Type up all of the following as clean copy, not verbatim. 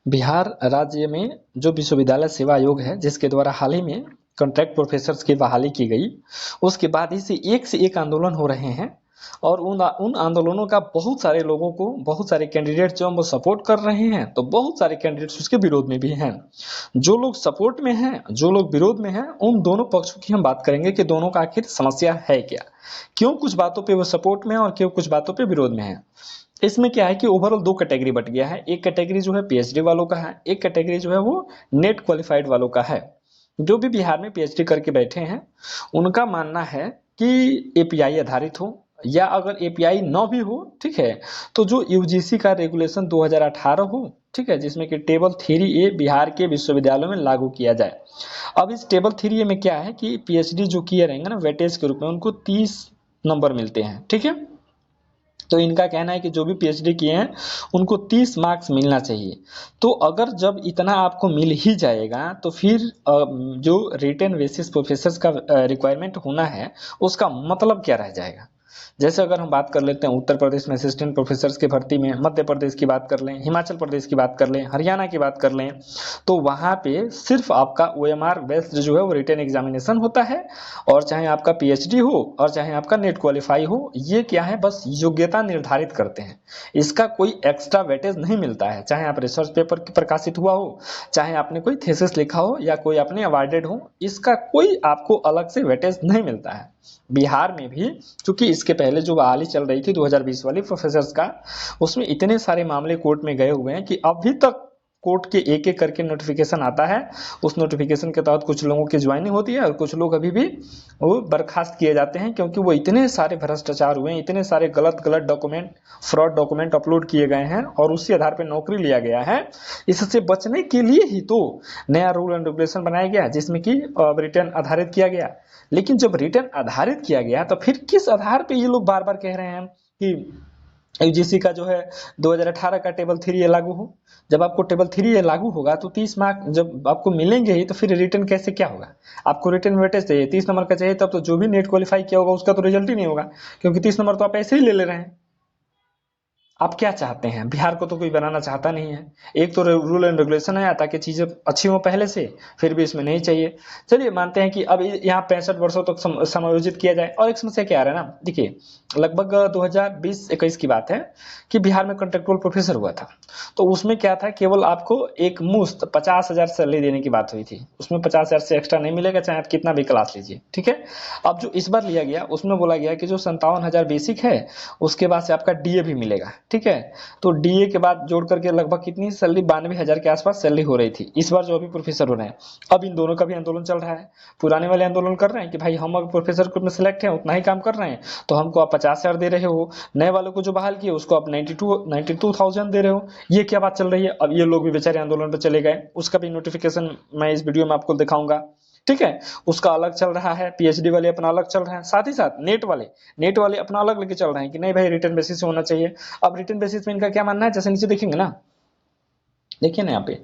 बिहार राज्य में जो विश्वविद्यालय सेवा आयोग है, जिसके द्वारा हाल ही में कॉन्ट्रैक्ट प्रोफेसर्स की बहाली की गई, उसके बाद ही से एक आंदोलन हो रहे हैं और उन आंदोलनों का बहुत सारे लोगों को, बहुत सारे कैंडिडेट जो वो सपोर्ट कर रहे हैं, तो बहुत सारे कैंडिडेट्स उसके विरोध में भी हैं। जो लोग सपोर्ट में हैं, जो लोग विरोध में हैं, उन दोनों पक्षों की हम बात करेंगे कि दोनों का आखिर समस्या है क्या, क्यों कुछ बातों पे वो सपोर्ट में है और क्यों कुछ बातों पे विरोध में है। इसमें क्या है कि ओवरऑल दो कैटेगरी बट गया है। एक कैटेगरी जो है पीएचडी वालों का है, एक कैटेगरी जो है वो नेट क्वालिफाइड वालों का है। जो भी बिहार में पीएचडी करके बैठे हैं, उनका मानना है कि एपीआई आधारित हो, या अगर एपीआई न भी हो, ठीक है, तो जो यूजीसी का रेगुलेशन 2018 हो, ठीक है, जिसमें कि टेबल 3A बिहार के विश्वविद्यालयों में लागू किया जाए। अब इस टेबल 3A में क्या है कि पीएचडी जो किए रहेंगे ना वेटेज के रूप में, उनको 30 नंबर मिलते हैं, ठीक है। तो इनका कहना है कि जो भी पीएचडी किए हैं उनको 30 मार्क्स मिलना चाहिए। तो अगर जब इतना आपको मिल ही जाएगा, तो फिर जो रिटेन बेसिस प्रोफेसर्स का रिक्वायरमेंट होना है, उसका मतलब क्या रह जाएगा। जैसे अगर हम बात कर लेते हैं उत्तर प्रदेश में असिस्टेंट प्रोफेसर्स की भर्ती में, मध्य प्रदेश की बात कर लें, हिमाचल प्रदेश की बात कर लें, हरियाणा की बात कर लें, तो वहाँ पे सिर्फ आपका ओएमआर बेस्ड जो है वो रिटेन एग्जामिनेशन होता है, और चाहे आपका पीएचडी हो और चाहे आपका नेट क्वालिफाई हो, ये क्या है, बस योग्यता निर्धारित करते हैं। इसका कोई एक्स्ट्रा वेटेज नहीं मिलता है, चाहे आप रिसर्च पेपर प्रकाशित हुआ हो, चाहे आपने कोई थीसिस लिखा हो, या कोई आपने अवार्डेड हो, इसका कोई आपको अलग से वेटेज नहीं मिलता है। बिहार में भी चूंकि इसके पहले जो बहाली चल रही थी 2020 वाली प्रोफेसर्स का, उसमें इतने सारे मामले कोर्ट में गए हुए हैं कि अभी तक कोर्ट के एक एक करके नोटिफिकेशन आता है। उस नोटिफिकेशन के तहत कुछ लोगों की ज्वाइनिंग होती है और कुछ लोग अभी भी वो बर्खास्त किए जाते हैं, क्योंकि वो इतने सारे भ्रष्टाचार हुए हैं, इतने सारे गलत गलत डॉक्यूमेंट, फ्रॉड डॉक्यूमेंट अपलोड किए गए हैं और उसी आधार पर नौकरी लिया गया है। इससे बचने के लिए ही तो नया रूल एंड रेगुलेशन बनाया गया, जिसमें कि रिटर्न आधारित किया गया। लेकिन जब रिटर्न आधारित किया गया, तो फिर किस आधार पे ये लोग बार बार कह रहे हैं कि यूजीसी का जो है 2018 का टेबल 3A लागू हो। जब आपको टेबल 3A लागू होगा तो 30 मार्क जब आपको मिलेंगे ही, तो फिर रिटर्न कैसे क्या होगा। आपको रिटर्न वेटेज चाहिए 30 नंबर का चाहिए, तब तो जो भी नेट क्वालिफाई किया होगा उसका तो रिजल्ट ही नहीं होगा, क्योंकि 30 नंबर तो आप ऐसे ही ले रहे हैं। आप क्या चाहते हैं, बिहार को तो कोई बनाना चाहता नहीं है। एक तो रूल एंड रेगुलेशन है ताकि चीजें अच्छी हो पहले से, फिर भी इसमें नहीं चाहिए। चलिए मानते हैं कि अब यहाँ 65 वर्षों तक समायोजित किया जाए। और एक समस्या क्या आ रहा है ना, देखिए लगभग 2020-21 की बात है कि बिहार में कॉन्ट्रेक्चुअल प्रोफेसर हुआ था। तो उसमें क्या था, केवल आपको एक मुश्त 50,000 सैलरी देने की बात हुई थी। उसमें 50,000 से एक्स्ट्रा नहीं मिलेगा, चाहे आप कितना भी क्लास लीजिए, ठीक है। अब जो इस बार लिया गया उसमें बोला गया कि जो 57,000 बेसिक है, उसके बाद से आपका डीए भी मिलेगा, ठीक है। तो डीए के बाद जोड़ करके लगभग कितनी सैलरी, 92,000 के आसपास सैलरी हो रही थी इस बार जो अभी प्रोफेसर हो रहे हैं। अब इन दोनों का भी आंदोलन चल रहा है। पुराने वाले आंदोलन कर रहे हैं कि भाई हम अगर प्रोफेसर को में सिलेक्ट हैं, उतना ही काम कर रहे हैं, तो हमको आप 50,000 दे रहे हो। नए वालों को जो बहाल किए उसको आप 92,000 दे रहे हो। ये क्या बात चल रही है। अब ये लोग भी बेचारे आंदोलन पर चले गए, उसका भी नोटिफिकेशन मैं इस वीडियो में आपको दिखाऊंगा, ठीक है। उसका अलग चल रहा है, पीएचडी वाले अपना अलग चल रहे हैं, साथ ही साथ नेट वाले अपना अलग लेके चल रहे हैं कि नहीं भाई रिटर्न बेसिस से होना चाहिए। अब रिटर्न बेसिस में इनका क्या मानना है, जैसे नीचे देखेंगे ना, देखिए ना यहाँ पे,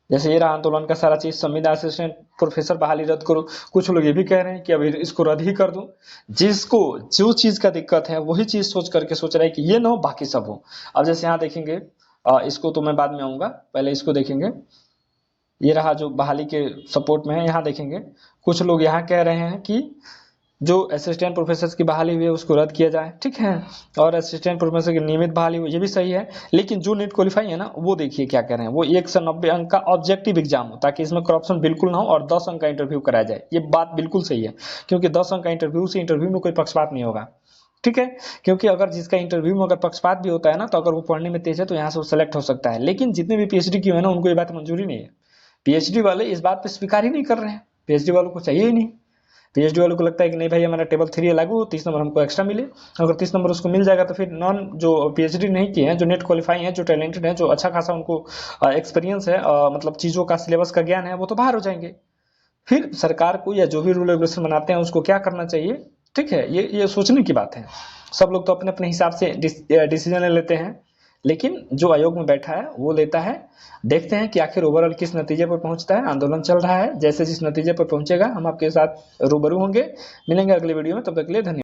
जैसे ये रहा आंदोलन का सारा चीज, संविदा असिस्टेंट प्रोफेसर बहाली रद्द करो। कुछ लोग ये भी कह रहे हैं कि अभी इसको रद्द ही कर दो। जिसको जो चीज का दिक्कत है वही चीज सोच रहा है कि ये ना हो, बाकी सब हो। अब जैसे यहाँ देखेंगे, इसको तो मैं बाद में आऊंगा, पहले इसको देखेंगे। ये रहा जो बहाली के सपोर्ट में है, यहाँ देखेंगे कुछ लोग यहाँ कह रहे हैं कि जो असिस्टेंट प्रोफेसर की बहाली हुई है उसको रद्द किया जाए, ठीक है, और असिस्टेंट प्रोफेसर की नियमित बहाली हुई, ये भी सही है। लेकिन जो नेट क्वालिफाई है ना, वो देखिए क्या कह रहे हैं, वो 190 अंक का ऑब्जेक्टिव एग्जाम हो, ताकि इसमें करप्शन बिल्कुल ना हो, और 10 अंक का इंटरव्यू कराया जाए। ये बात बिल्कुल सही है, क्योंकि 10 अंक का इंटरव्यू से इंटरव्यू में कोई पक्षपात नहीं होगा, ठीक है। क्योंकि अगर जिसका इंटरव्यू में अगर पक्षपात भी होता है ना, तो अगर वो पढ़ने में तेज है तो यहाँ से वो सेलेक्ट हो सकता है। लेकिन जितने भी पीएचडी किए हैं ना, उनको ये बात मंजूरी नहीं है। पीएचडी वाले इस बात पे स्वीकार ही नहीं कर रहे हैं, पीएचडी वालों को चाहिए ही नहीं। पीएचडी वालों को लगता है कि नहीं भाई हमारा टेबल 3A लागू हो, 30 नंबर हमको एक्स्ट्रा मिले। अगर 30 नंबर उसको मिल जाएगा तो फिर नॉन जो पीएचडी नहीं किए हैं, जो नेट क्वालिफाई हैं, जो टैलेंटेड हैं, जो अच्छा खासा उनको एक्सपीरियंस है, मतलब चीज़ों का सिलेबस का ज्ञान है, वो तो बाहर हो जाएंगे। फिर सरकार को या जो भी रूल रेगुलेशन बनाते हैं उसको क्या करना चाहिए, ठीक है, ये सोचने की बात है। सब लोग तो अपने अपने हिसाब से डिसीजन ले लेते हैं, लेकिन जो आयोग में बैठा है वो लेता है। देखते हैं कि आखिर ओवरऑल किस नतीजे पर पहुंचता है। आंदोलन चल रहा है, जैसे जिस नतीजे पर पहुंचेगा हम आपके साथ रूबरू होंगे। मिलेंगे अगले वीडियो में, तब तक के लिए धन्यवाद।